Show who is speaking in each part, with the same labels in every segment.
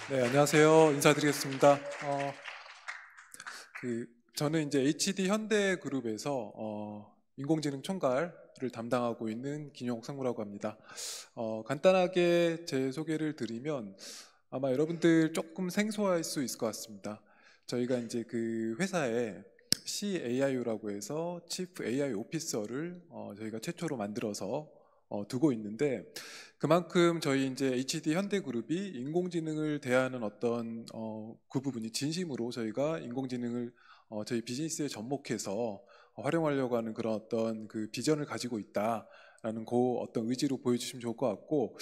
Speaker 1: 네, 안녕하세요. 인사드리겠습니다. 저는 이제 HD 현대그룹에서 인공지능 총괄을 담당하고 있는 김용욱 상무라고 합니다. 간단하게 제 소개를 드리면 아마 여러분들 조금 생소할 수 있을 것 같습니다. 저희가 이제 그 회사에 CAIO라고 해서 Chief AI Officer를 저희가 최초로 만들어서 두고 있는데, 그만큼 저희 이제 HD 현대그룹이 인공지능을 대하는 어떤 그 부분이 진심으로 저희가 인공지능을 저희 비즈니스에 접목해서 활용하려고 하는 그런 어떤 그 비전을 가지고 있다라는 그 어떤 의지로 보여주시면 좋을 것 같고,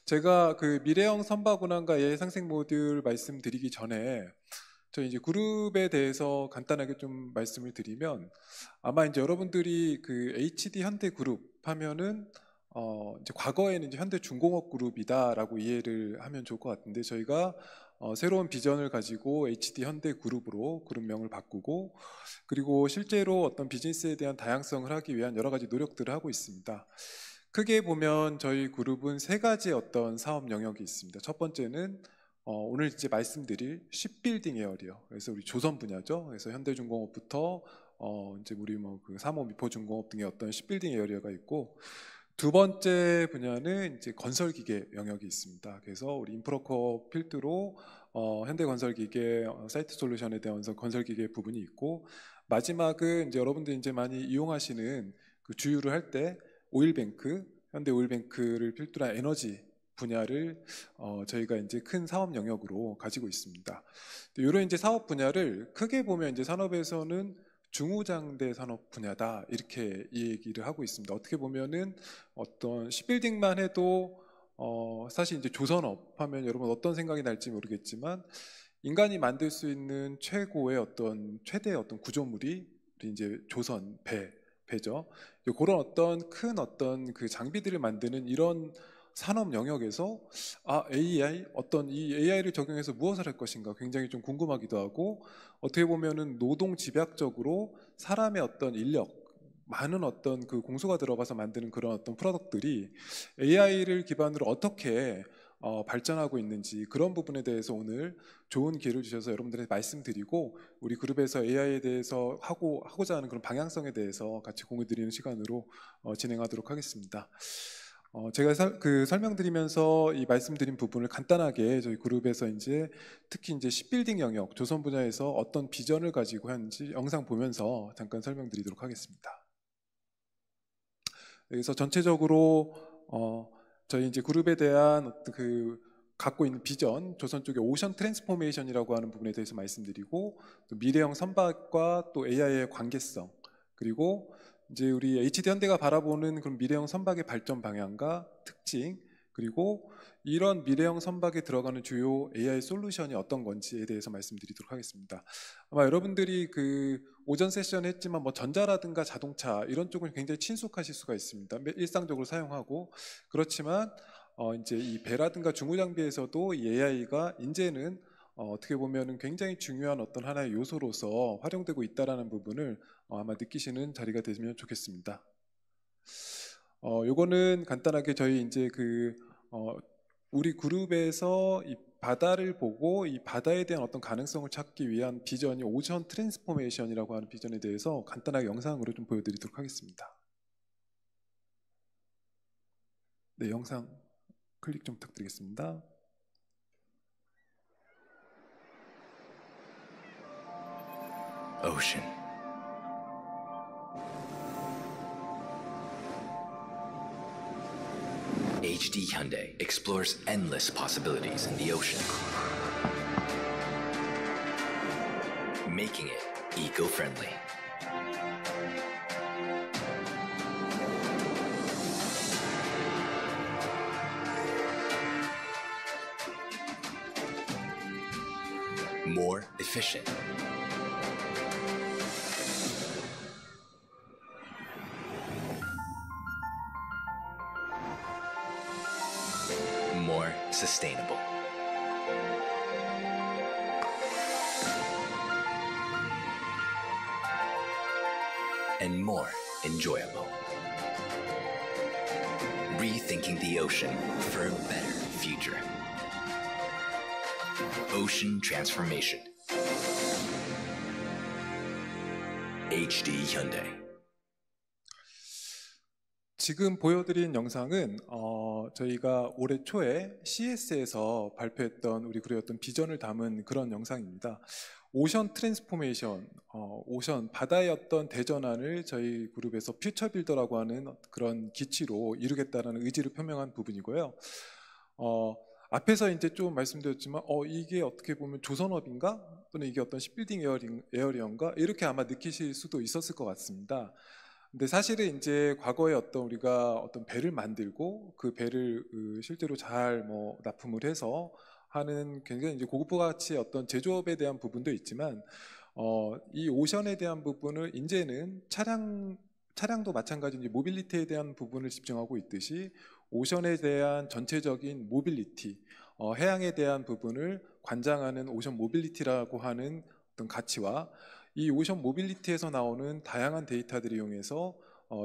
Speaker 1: 제가 그 미래형 선박운항과 AI 상생 모듈 말씀드리기 전에 저희 이제 그룹에 대해서 간단하게 좀 말씀을 드리면, 아마 이제 여러분들이 그 HD 현대그룹 하면은 이제 과거에는 이제 현대중공업그룹이다라고 이해를 하면 좋을 것 같은데, 저희가 새로운 비전을 가지고 HD 현대그룹으로 그룹명을 바꾸고, 그리고 실제로 어떤 비즈니스에 대한 다양성을 하기 위한 여러 가지 노력들을 하고 있습니다. 크게 보면 저희 그룹은 세 가지 어떤 사업 영역이 있습니다. 첫 번째는 오늘 이제 말씀드릴 쉽빌딩 에어리어, 그래서 우리 조선 분야죠. 그래서 현대중공업부터 이제 우리 뭐 그 삼호 미포중공업 등의 어떤 쉽빌딩 에어리어가 있고, 두 번째 분야는 이제 건설기계 영역이 있습니다. 그래서 우리 인프라코어 필드로 현대건설기계 사이트 솔루션에 대한 건설기계 부분이 있고, 마지막은 이제 여러분들이 이제 많이 이용하시는 그 주유를 할 때 오일뱅크, 현대오일뱅크를 필두로 한 에너지 분야를 저희가 이제 큰 사업 영역으로 가지고 있습니다. 이런 이제 사업 분야를 크게 보면 이제 산업에서는 중후장대 산업 분야다, 이렇게 이 얘기를 하고 있습니다. 어떻게 보면은 어떤 시빌딩만 해도 사실 이제 조선업 하면 여러분 어떤 생각이 날지 모르겠지만, 인간이 만들 수 있는 최고의 어떤 최대의 어떤 구조물이 우리 이제 조선 배죠. 그런 어떤 큰 어떤 그 장비들을 만드는 이런 산업 영역에서 AI, 어떤 이 AI를 적용해서 무엇을 할 것인가 굉장히 좀 궁금하기도 하고, 어떻게 보면은 노동 집약적으로 사람의 어떤 인력, 많은 어떤 그 공수가 들어가서 만드는 그런 어떤 프로덕트들이 AI를 기반으로 어떻게 발전하고 있는지, 그런 부분에 대해서 오늘 좋은 기회를 주셔서 여러분들한테 말씀드리고, 우리 그룹에서 AI에 대해서 하고자 하는 그런 방향성에 대해서 같이 공유 드리는 시간으로 진행하도록 하겠습니다. 제가 설명드리면서 이 말씀드린 부분을 간단하게 저희 그룹에서 이제 특히 이제 쉽빌딩 영역, 조선 분야에서 어떤 비전을 가지고 하는지 영상 보면서 잠깐 설명드리도록 하겠습니다. 그래서 전체적으로 저희 이제 그룹에 대한 어떤 그 갖고 있는 비전, 조선 쪽의 오션 트랜스포메이션이라고 하는 부분에 대해서 말씀드리고, 또 미래형 선박과 또 AI의 관계성, 그리고 이제 우리 HD 현대가 바라보는 그런 미래형 선박의 발전 방향과 특징, 그리고 이런 미래형 선박에 들어가는 주요 AI 솔루션이 어떤 건지에 대해서 말씀드리도록 하겠습니다. 아마 여러분들이 그 오전 세션 했지만 뭐 전자라든가 자동차 이런 쪽은 굉장히 친숙하실 수가 있습니다. 일상적으로 사용하고, 그렇지만 이제 이 배라든가 중후 장비에서도 이 AI가 이제는 어떻게 보면은 굉장히 중요한 어떤 하나의 요소로서 활용되고 있다라는 부분을 아마 느끼시는 자리가 되면 좋겠습니다. 요거는 간단하게 저희 이제 우리 그룹에서 이 바다를 보고 이 바다에 대한 어떤 가능성을 찾기 위한 비전이 오션 트랜스포메이션이라고 하는 비전에 대해서 간단하게 영상으로 좀 보여드리도록 하겠습니다. 네, 영상 클릭 좀 부탁드리겠습니다.
Speaker 2: Ocean. HD Hyundai explores endless possibilities in the ocean, making it eco-friendly. More efficient. More sustainable. And more enjoyable. Rethinking the ocean for a better future. Ocean transformation. HD Hyundai.
Speaker 1: 지금 보여드린 영상은 저희가 올해 초에 CES에서 발표했던 우리 그룹의 어떤 비전을 담은 그런 영상입니다. 오션 트랜스포메이션, 오션 바다의 어떤 대전환을 저희 그룹에서 퓨처 빌더라고 하는 그런 기치로 이루겠다는 의지를 표명한 부분이고요. 앞에서 이제 좀 말씀드렸지만 이게 어떻게 보면 조선업인가 또는 이게 어떤 시빌딩 에어리언가 이렇게 아마 느끼실 수도 있었을 것 같습니다. 근데 사실은 이제 과거에 우리가 어떤 배를 만들고 그 배를 실제로 잘 납품을 해서 하는 굉장히 이제 고급화 가치의 어떤 제조업에 대한 부분도 있지만 이 오션에 대한 부분을 이제는 차량도 마찬가지 이제 모빌리티에 대한 부분을 집중하고 있듯이 오션에 대한 전체적인 모빌리티, 해양에 대한 부분을 관장하는 오션 모빌리티라고 하는 어떤 가치와 이 오션 모빌리티에서 나오는 다양한 데이터들을 이용해서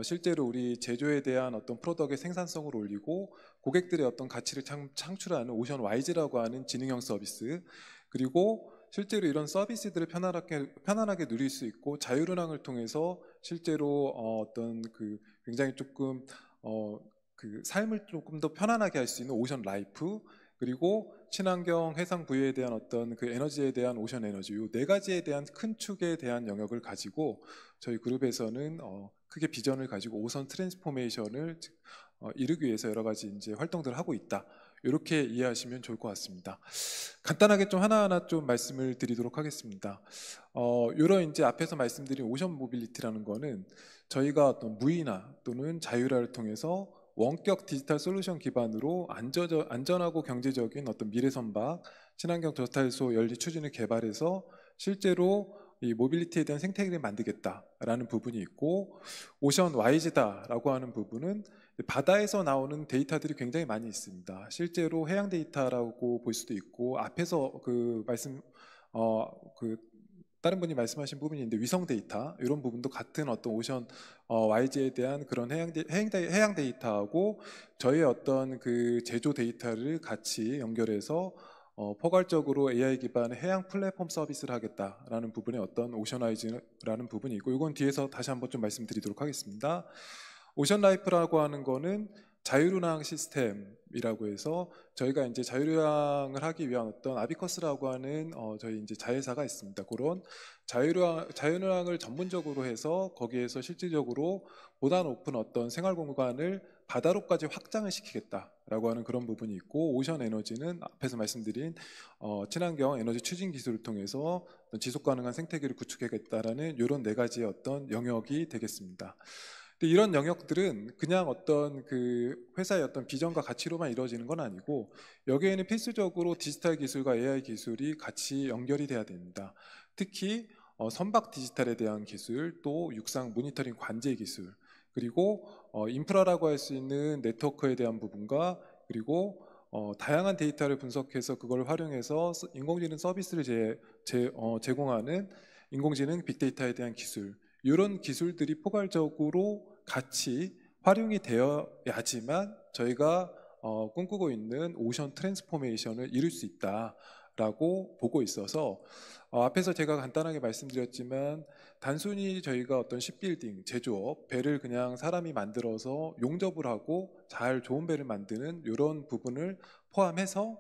Speaker 1: 실제로 우리 제조에 대한 어떤 프로덕트의 생산성을 올리고 고객들의 어떤 가치를 창출하는 오션 와이즈라고 하는 지능형 서비스, 그리고 실제로 이런 서비스들을 편안하게 누릴 수 있고 자율운항을 통해서 실제로 어떤 그 굉장히 조금 그 삶을 조금 더 편안하게 할 수 있는 오션 라이프, 그리고 친환경 해상 부유에 대한 어떤 그 에너지에 대한 오션 에너지, 이 네 가지에 대한 큰 축에 대한 영역을 가지고 저희 그룹에서는 크게 비전을 가지고 오션 트랜스포메이션을 이루기 위해서 여러 가지 이제 활동들을 하고 있다. 이렇게 이해하시면 좋을 것 같습니다. 간단하게 좀 하나하나 좀 말씀을 드리도록 하겠습니다. 이런 이제 앞에서 말씀드린 오션 모빌리티라는 거는 저희가 어떤 무인화 또는 자율화를 통해서 원격 디지털 솔루션 기반으로 안전하고 경제적인 어떤 미래 선박, 친환경 저탄소 연료 추진을 개발해서 실제로 이 모빌리티에 대한 생태계를 만들겠다라는 부분이 있고, 오션 와이즈다라고 하는 부분은 바다에서 나오는 데이터들이 굉장히 많이 있습니다. 실제로 해양 데이터라고 볼 수도 있고, 앞에서 다른 분이 말씀하신 부분이 있는데 위성 데이터 이런 부분도 같은 어떤 오션 와이즈에 대한 그런 해양 데이터하고 저희의 어떤 그 제조 데이터를 같이 연결해서 포괄적으로 AI 기반의 해양 플랫폼 서비스를 하겠다라는 부분의 어떤 오션와이즈라는 부분이 있고, 이건 뒤에서 다시 한번 좀 말씀드리도록 하겠습니다. 오션 라이프라고 하는 거는 자율운항 시스템이라고 해서 저희가 이제 자율운항을 하기 위한 어떤 아비커스라고 하는 저희 이제 자회사가 있습니다. 그런 자율운항을 전문적으로 해서 거기에서 실질적으로 보다 높은 어떤 생활 공간을 바다로까지 확장을 시키겠다라고 하는 그런 부분이 있고, 오션 에너지는 앞에서 말씀드린 친환경 에너지 추진 기술을 통해서 지속 가능한 생태계를 구축하겠다라는 이런 네 가지의 어떤 영역이 되겠습니다. 이런 영역들은 그냥 어떤 그 회사의 어떤 비전과 가치로만 이루어지는 건 아니고, 여기에는 필수적으로 디지털 기술과 AI 기술이 같이 연결이 돼야 됩니다. 특히 선박 디지털에 대한 기술, 또 육상 모니터링 관제 기술, 그리고 인프라라고 할 수 있는 네트워크에 대한 부분과, 그리고 다양한 데이터를 분석해서 그걸 활용해서 인공지능 서비스를 제공하는 인공지능 빅데이터에 대한 기술, 이런 기술들이 포괄적으로 같이 활용이 되어야지만 저희가 꿈꾸고 있는 오션 트랜스포메이션을 이룰 수 있다라고 보고 있어서, 앞에서 제가 간단하게 말씀드렸지만 단순히 저희가 어떤 shipbuilding, 제조업, 배를 그냥 사람이 만들어서 용접을 하고 잘 좋은 배를 만드는 이런 부분을 포함해서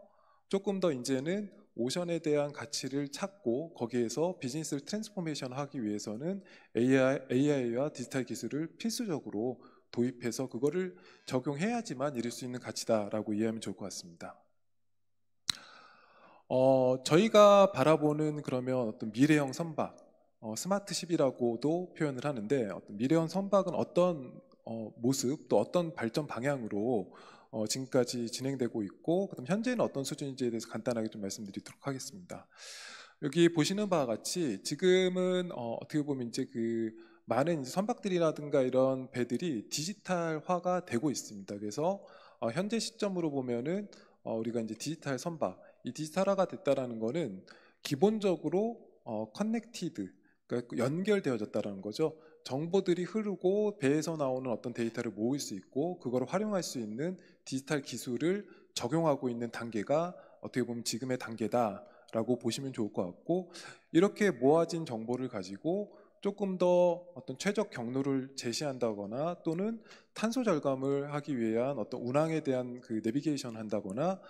Speaker 1: 조금 더 이제는 오션에 대한 가치를 찾고 거기에서 비즈니스를 트랜스포메이션 하기 위해서는 AI와 디지털 기술을 필수적으로 도입해서 그거를 적용해야지만 이룰 수 있는 가치다라고 이해하면 좋을 것 같습니다. 저희가 바라보는 그러면 어떤 미래형 선박, 스마트십이라고도 표현을 하는데, 어떤 미래형 선박은 어떤 모습 또 어떤 발전 방향으로 지금까지 진행되고 있고, 그다음 현재는 어떤 수준인지에 대해서 간단하게 좀 말씀드리도록 하겠습니다. 여기 보시는 바와 같이 지금은 어떻게 보면 이제 그 많은 이제 선박들이라든가 이런 배들이 디지털화가 되고 있습니다. 그래서 현재 시점으로 보면은 우리가 이제 디지털 선박, 이 디지털화가 됐다라는 거는 기본적으로 커넥티드, 그러니까 연결되어졌다라는 거죠. 정보들이 흐르고 배에서 나오는 어떤 데이터를 모을 수 있고 그걸 활용할 수 있는 디지털 기술을 적용하고 있는 단계가 어떻게 보면 지금의 단계다라고 보시면 좋을 것 같고, 이렇게 모아진 정보를 가지고 조금 더 어떤 최적 경로를 제시한다거나 또는 탄소 절감을 하기 위한 어떤 운항에 대한 그 내비게이션 한다거나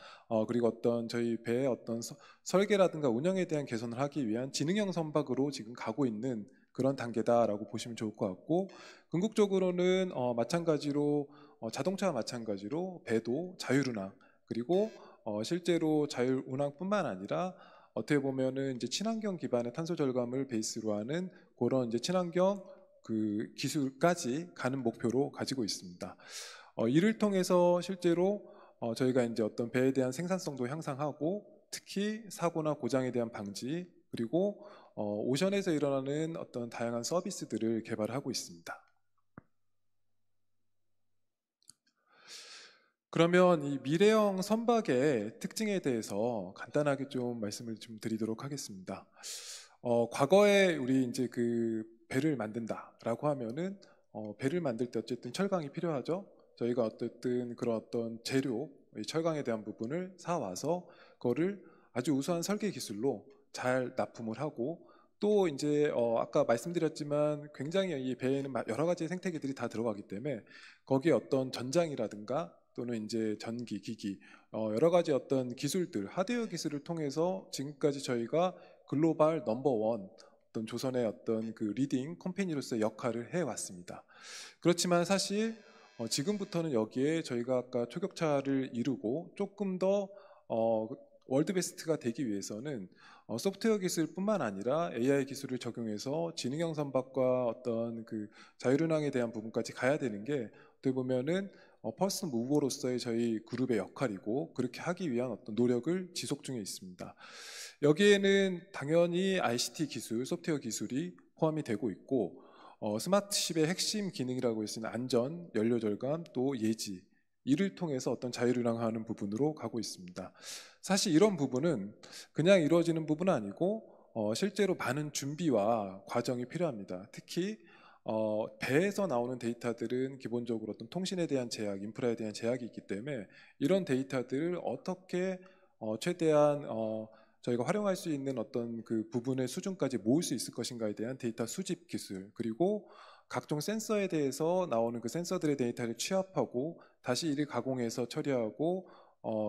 Speaker 1: 그리고 어떤 저희 배의 어떤 설계라든가 운영에 대한 개선을 하기 위한 지능형 선박으로 지금 가고 있는 그런 단계다라고 보시면 좋을 것 같고, 궁극적으로는 마찬가지로 자동차와 마찬가지로 배도 자율운항, 그리고 실제로 자율운항뿐만 아니라 어떻게 보면은 이제 친환경 기반의 탄소 절감을 베이스로 하는 그런 이제 친환경 그 기술까지 가는 목표로 가지고 있습니다. 이를 통해서 실제로 저희가 이제 어떤 배에 대한 생산성도 향상하고, 특히 사고나 고장에 대한 방지, 그리고 오션에서 일어나는 어떤 다양한 서비스들을 개발하고 있습니다. 그러면 이 미래형 선박의 특징에 대해서 간단하게 좀 말씀을 좀 드리도록 하겠습니다. 과거에 우리 이제 그 배를 만든다라고 하면은 배를 만들 때 어쨌든 철강이 필요하죠. 저희가 어쨌든 그런 어떤 재료, 이 철강에 대한 부분을 사와서 그거를 아주 우수한 설계 기술로 잘 납품을 하고, 또 이제 아까 말씀드렸지만 굉장히 이 배에는 여러 가지 생태계들이 다 들어가기 때문에 거기에 어떤 전장이라든가 또는 이제 전기, 기기, 여러 가지 어떤 기술들, 하드웨어 기술을 통해서 지금까지 저희가 글로벌 넘버원 어떤 조선의 어떤 그 리딩 컴퍼니로서의 역할을 해왔습니다. 그렇지만 사실 지금부터는 여기에 저희가 아까 초격차를 이루고 조금 더 월드 베스트가 되기 위해서는 소프트웨어 기술뿐만 아니라 AI 기술을 적용해서 지능형 선박과 어떤 그 자율운항에 대한 부분까지 가야 되는 게 어떻게 보면은 퍼스트 무버로서의 저희 그룹의 역할이고, 그렇게 하기 위한 어떤 노력을 지속 중에 있습니다. 여기에는 당연히 ICT 기술, 소프트웨어 기술이 포함이 되고 있고, 스마트십의 핵심 기능이라고 했을 때 안전, 연료 절감, 또 예지, 이를 통해서 어떤 자율운항하는 부분으로 가고 있습니다. 사실 이런 부분은 그냥 이루어지는 부분은 아니고 실제로 많은 준비와 과정이 필요합니다. 특히 배에서 나오는 데이터들은 기본적으로 어떤 통신에 대한 제약, 인프라에 대한 제약이 있기 때문에 이런 데이터들을 어떻게 최대한 저희가 활용할 수 있는 어떤 그 부분의 수준까지 모을 수 있을 것인가에 대한 데이터 수집 기술, 그리고 각종 센서에 대해서 나오는 그 센서들의 데이터를 취합하고 다시 이를 가공해서 처리하고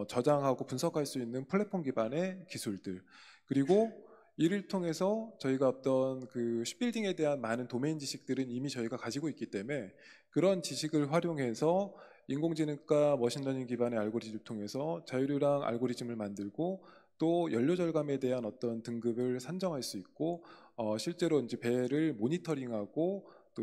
Speaker 1: 저장하고 분석할 수 있는 플랫폼 기반의 기술들, 그리고 이를 통해서 저희가 어떤 그 쉽빌딩에 대한 많은 도메인 지식들은 이미 저희가 가지고 있기 때문에 그런 지식을 활용해서 인공지능과 머신러닝 기반의 알고리즘을 통해서 자율유랑 알고리즘을 만들고, 또 연료 절감에 대한 어떤 등급을 산정할 수 있고, 실제로 이제 배를 모니터링하고 또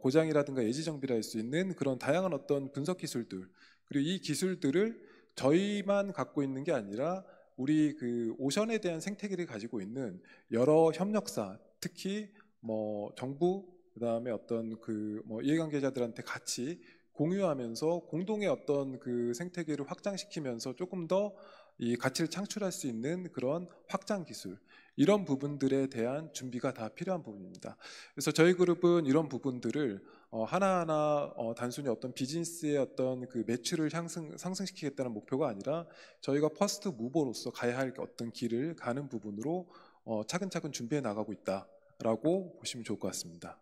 Speaker 1: 고장이라든가 예지 정비를 할 수 있는 그런 다양한 어떤 분석 기술들, 그리고 이 기술들을 저희만 갖고 있는 게 아니라 우리 그 오션에 대한 생태계를 가지고 있는 여러 협력사, 특히 뭐 정부, 그다음에 어떤 그 뭐 이해관계자들한테 같이 공유하면서 공동의 어떤 그 생태계를 확장시키면서 조금 더 이 가치를 창출할 수 있는 그런 확장 기술, 이런 부분들에 대한 준비가 다 필요한 부분입니다. 그래서 저희 그룹은 이런 부분들을 하나하나 단순히 어떤 비즈니스의 어떤 그 매출을 상승시키겠다는 목표가 아니라 저희가 퍼스트 무버로서 가야 할 어떤 길을 가는 부분으로 차근차근 준비해 나가고 있다라고 보시면 좋을 것 같습니다.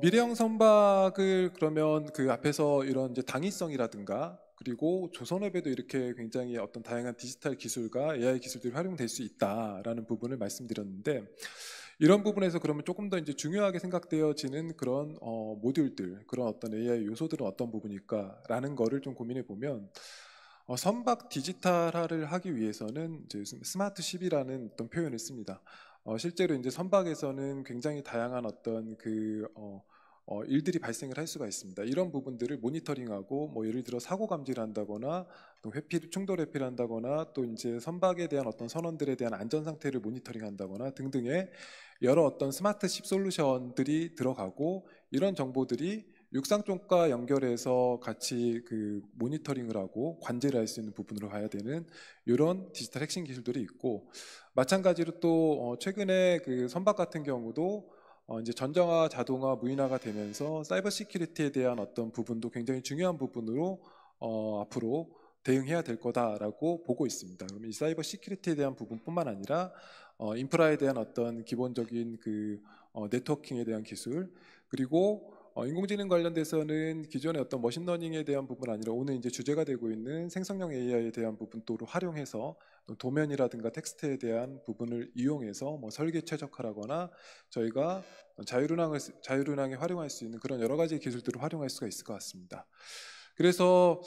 Speaker 1: 미래형 선박을 그러면 그 앞에서 이런 이제 당위성이라든가, 그리고 조선업에도 이렇게 굉장히 어떤 다양한 디지털 기술과 AI 기술들이 활용될 수 있다라는 부분을 말씀드렸는데, 이런 부분에서 그러면 조금 더 이제 중요하게 생각되어지는 그런 모듈들, 그런 어떤 AI 요소들은 어떤 부분일까라는 거를 좀 고민해 보면, 선박 디지털화를 하기 위해서는 이제 스마트십이라는 어떤 표현을 씁니다. 실제로 이제 선박에서는 굉장히 다양한 어떤 그 일들이 발생을 할 수가 있습니다. 이런 부분들을 모니터링하고, 뭐 예를 들어 사고 감지를 한다거나, 또 충돌 회피를 한다거나, 또 이제 선박에 대한 어떤 선원들에 대한 안전 상태를 모니터링한다거나 등등의 여러 어떤 스마트십 솔루션들이 들어가고, 이런 정보들이 육상 쪽과 연결해서 같이 그 모니터링을 하고 관제를 할 수 있는 부분으로 가야 되는 이런 디지털 핵심 기술들이 있고, 마찬가지로 또 최근에 그 선박 같은 경우도 이제 전장화, 자동화, 무인화가 되면서 사이버 시큐리티에 대한 어떤 부분도 굉장히 중요한 부분으로 앞으로 대응해야 될 거다라고 보고 있습니다. 그럼 이 사이버 시큐리티에 대한 부분뿐만 아니라 인프라에 대한 어떤 기본적인 그 네트워킹에 대한 기술, 그리고 인공지능 관련돼서는 기존의 어떤 머신러닝에 대한 부분 아니라 오늘 이제 주제가 되고 있는 생성형 AI에 대한 부분도 활용해서 도면이라든가 텍스트에 대한 부분을 이용해서 뭐 설계 최적화라거나 저희가 자율운항에 활용할 수 있는 그런 여러 가지 기술들을 활용할 수가 있을 것 같습니다. 그래서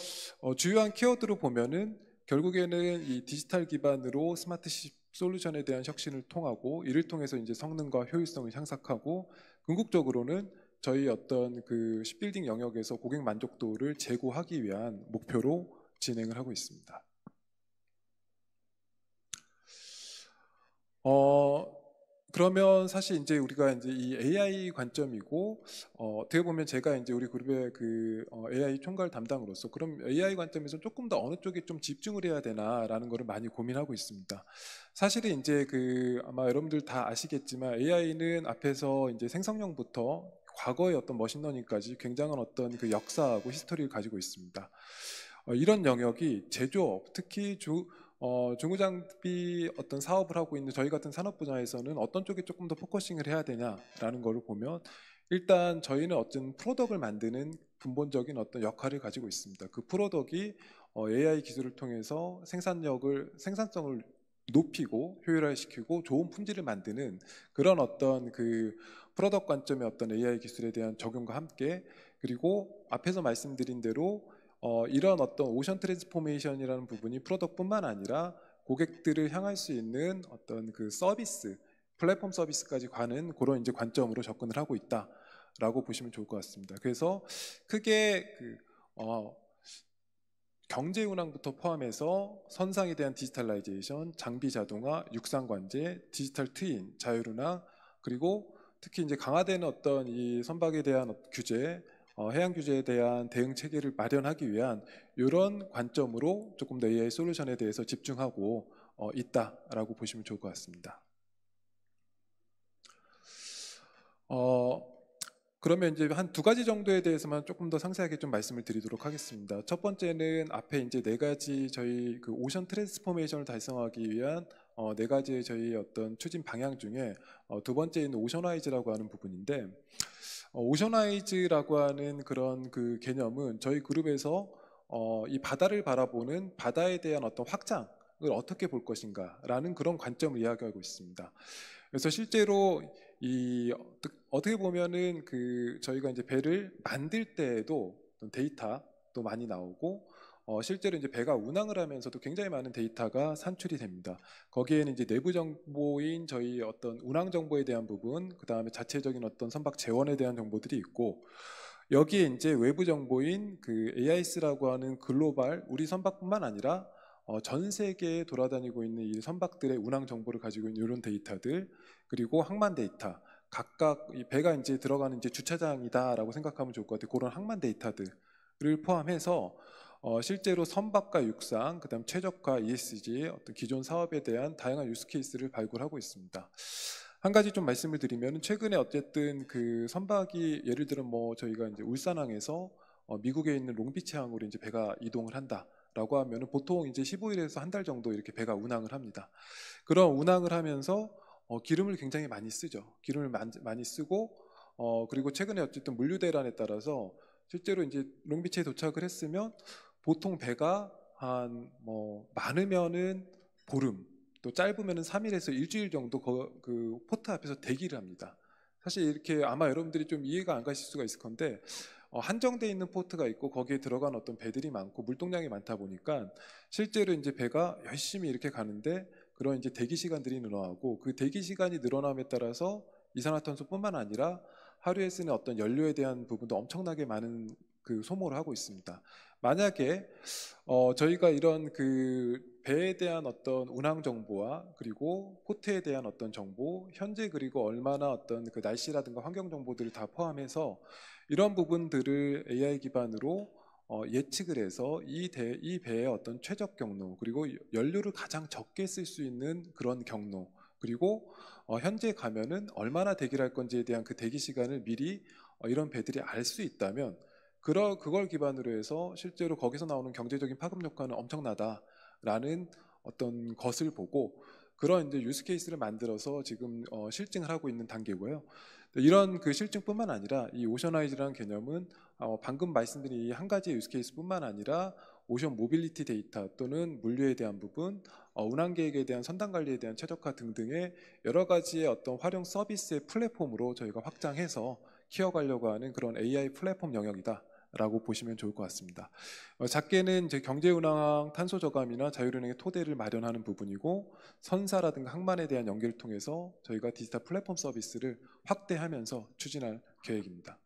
Speaker 1: 주요한 키워드로 보면은 결국에는 이 디지털 기반으로 스마트십 솔루션에 대한 혁신을 통하고 이를 통해서 이제 성능과 효율성을 향상하고 궁극적으로는 저희 어떤 그 십빌딩 영역에서 고객 만족도를 제고하기 위한 목표로 진행을 하고 있습니다. 그러면 사실 이제 우리가 이제 이 AI 관점이고 어떻게 보면 제가 이제 우리 그룹의 그 AI 총괄 담당으로서 그럼 AI 관점에서 조금 더 어느 쪽에 좀 집중을 해야 되나라는 거를 많이 고민하고 있습니다. 사실은 이제 그 아마 여러분들 다 아시겠지만 AI는 앞에서 이제 생성형부터 과거의 어떤 머신러닝까지 굉장한 어떤 그 역사하고 히스토리를 가지고 있습니다. 이런 영역이 제조업, 특히 중후장비 어떤 사업을 하고 있는 저희 같은 산업 분야에서는 어떤 쪽에 조금 더 포커싱을 해야 되냐라는 것을 보면 일단 저희는 어떤 프로덕트를 만드는 근본적인 어떤 역할을 가지고 있습니다. 그 프로덕트이 AI 기술을 통해서 생산성을 높이고 효율화시키고 좋은 품질을 만드는 그런 어떤 그 프로덕트 관점의 어떤 AI 기술에 대한 적용과 함께 그리고 앞에서 말씀드린 대로 이런 어떤 오션 트랜스포메이션이라는 부분이 프로덕트뿐만 아니라 고객들을 향할 수 있는 어떤 그 서비스, 플랫폼 서비스까지 가는 그런 이제 관점으로 접근을 하고 있다라고 보시면 좋을 것 같습니다. 그래서 크게 그 경제 운항부터 포함해서 선상에 대한 디지털라이제이션, 장비 자동화, 육상 관제, 디지털 트윈, 자율운항, 그리고 특히 이제 강화되는 어떤 이 선박에 대한 규제, 해양 규제에 대한 대응 체계를 마련하기 위한 이런 관점으로 조금 더 AI 솔루션에 대해서 집중하고 있다라고 보시면 좋을 것 같습니다. 그러면 이제 한 두 가지 정도에 대해서만 조금 더 상세하게 좀 말씀을 드리도록 하겠습니다. 첫 번째는 앞에 이제 네 가지 저희 그 오션 트랜스포메이션을 달성하기 위한 네 가지의 저희 어떤 추진 방향 중에 두 번째는 오션와이즈라고 하는 부분인데 오션와이즈라고 하는 그런 그 개념은 저희 그룹에서 이 바다를 바라보는 바다에 대한 어떤 확장을 어떻게 볼 것인가라는 그런 관점을 이야기하고 있습니다. 그래서 실제로 이 어떻게 보면은 그 저희가 이제 배를 만들 때에도 데이터도 많이 나오고 실제로 이제 배가 운항을 하면서도 굉장히 많은 데이터가 산출이 됩니다. 거기에는 이제 내부 정보인 저희 어떤 운항 정보에 대한 부분, 그 다음에 자체적인 어떤 선박 재원에 대한 정보들이 있고 여기에 이제 외부 정보인 그 AIS라고 하는 글로벌 우리 선박뿐만 아니라 전 세계에 돌아다니고 있는 이 선박들의 운항 정보를 가지고 있는 이런 데이터들 그리고 항만 데이터 각각 이 배가 이제 들어가는 이제 주차장이다라고 생각하면 좋을 것 같아요. 그런 항만 데이터들을 포함해서 실제로 선박과 육상, 그다음 최적화, ESG 어떤 기존 사업에 대한 다양한 유스 케이스를 발굴하고 있습니다. 한 가지 좀 말씀을 드리면 최근에 어쨌든 그 선박이 예를 들어 뭐 저희가 이제 울산항에서 미국에 있는 롱비치항으로 이제 배가 이동을 한다라고 하면은 보통 이제 15일에서 한 달 정도 이렇게 배가 운항을 합니다. 그런 운항을 하면서 기름을 굉장히 많이 쓰죠. 기름을 많이 쓰고 그리고 최근에 어쨌든 물류 대란에 따라서 실제로 이제 롱비치에 도착을 했으면 보통 배가 한 뭐 많으면은 보름 또 짧으면은 3일에서 일주일 정도 그 포트 앞에서 대기를 합니다. 사실 이렇게 아마 여러분들이 좀 이해가 안 가실 수가 있을 건데 한정돼 있는 포트가 있고 거기에 들어간 어떤 배들이 많고 물동량이 많다 보니까 실제로 이제 배가 열심히 이렇게 가는데 그런 이제 대기 시간들이 늘어나고 그 대기 시간이 늘어남에 따라서 이산화탄소뿐만 아니라 하루에 쓰는 어떤 연료에 대한 부분도 엄청나게 많은 그 소모를 하고 있습니다. 만약에 저희가 이런 그 배에 대한 어떤 운항 정보와 그리고 포트에 대한 어떤 정보, 현재 그리고 얼마나 어떤 그 날씨라든가 환경 정보들을 다 포함해서 이런 부분들을 AI 기반으로 예측을 해서 이 배의 어떤 최적 경로 그리고 연료를 가장 적게 쓸 수 있는 그런 경로 그리고 현재 가면은 얼마나 대기를 할 건지에 대한 그 대기 시간을 미리 이런 배들이 알 수 있다면 그걸 기반으로 해서 실제로 거기서 나오는 경제적인 파급 효과는 엄청나다라는 어떤 것을 보고 그런 이제 유스 케이스를 만들어서 지금 실증을 하고 있는 단계고요. 이런 그 실증뿐만 아니라 이 오션아이즈라는 개념은 방금 말씀드린 이 한 가지 유스 케이스뿐만 아니라 오션 모빌리티 데이터 또는 물류에 대한 부분, 운항 계획에 대한 선단 관리에 대한 최적화 등등의 여러 가지의 어떤 활용 서비스의 플랫폼으로 저희가 확장해서 키워가려고 하는 그런 AI 플랫폼 영역이다라고 보시면 좋을 것 같습니다. 작게는 이제 경제운항, 탄소 저감이나 자율운행의 토대를 마련하는 부분이고 선사라든가 항만에 대한 연계를 통해서 저희가 디지털 플랫폼 서비스를 확대하면서 추진할 계획입니다.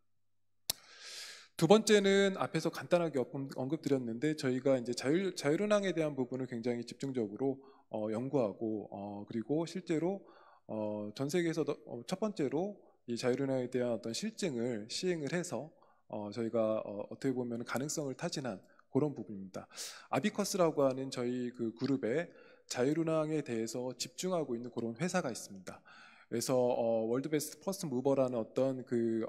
Speaker 1: 두 번째는 앞에서 간단하게 언급드렸는데 저희가 이제 자율운항에 대한 부분을 굉장히 집중적으로 연구하고 그리고 실제로 전 세계에서 첫 번째로 이 자율운항에 대한 어떤 실증을 시행을 해서 저희가 어떻게 보면 가능성을 타진한 그런 부분입니다. 아비커스라고 하는 저희 그 그룹에 자율운항에 대해서 집중하고 있는 그런 회사가 있습니다. 그래서 월드 베스트 퍼스트 무버라는 어떤 그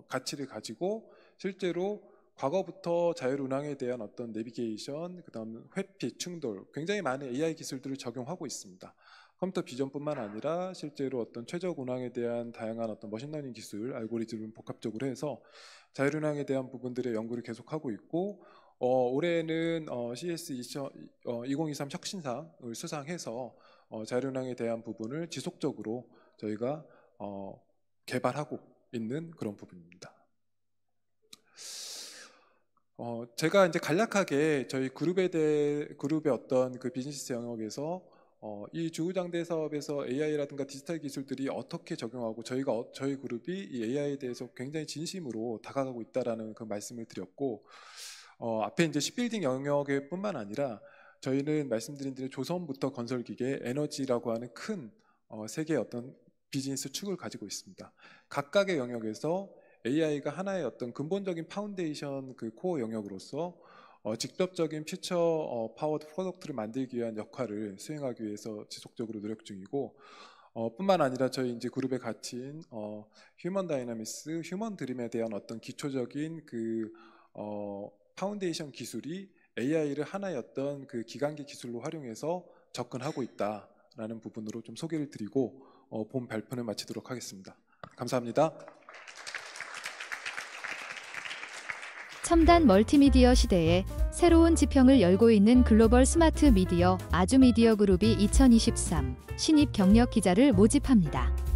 Speaker 1: 가치를 가지고 실제로 과거부터 자율운항에 대한 어떤 내비게이션, 그다음 회피, 충돌 굉장히 많은 AI 기술들을 적용하고 있습니다. 컴퓨터 비전뿐만 아니라 실제로 어떤 최적 운항에 대한 다양한 어떤 머신러닝 기술, 알고리즘을 복합적으로 해서 자율운항에 대한 부분들의 연구를 계속하고 있고 올해는 CS 2023 혁신상을 수상해서 자율운항에 대한 부분을 지속적으로 저희가 개발하고 있는 그런 부분입니다. 제가 이제 간략하게 저희 그룹의 어떤 그 비즈니스 영역에서 이 주구장대 사업에서 AI라든가 디지털 기술들이 어떻게 적용하고 저희 그룹이 이 AI에 대해서 굉장히 진심으로 다가가고 있다라는 그 말씀을 드렸고 앞에 이제 시빌딩 영역에 뿐만 아니라 저희는 말씀드린 대로 조선부터 건설기계, 에너지라고 하는 큰 세 개의 어떤 비즈니스 축을 가지고 있습니다. 각각의 영역에서 AI가 하나의 어떤 근본적인 파운데이션 그 코어 영역으로서 직접적인 퓨처 파워드 프로덕트를 만들기 위한 역할을 수행하기 위해서 지속적으로 노력 중이고 뿐만 아니라 저희 이제 그룹에 갇힌 휴먼 다이나믹스, 휴먼 드림에 대한 어떤 기초적인 그 파운데이션 기술이 AI를 하나의 어떤 그 기간기 기술로 활용해서 접근하고 있다라는 부분으로 좀 소개를 드리고 본 발표는 마치도록 하겠습니다. 감사합니다.
Speaker 3: 첨단 멀티미디어 시대에 새로운 지평을 열고 있는 글로벌 스마트 미디어 아주미디어 그룹이 2023 신입 경력 기자를 모집합니다.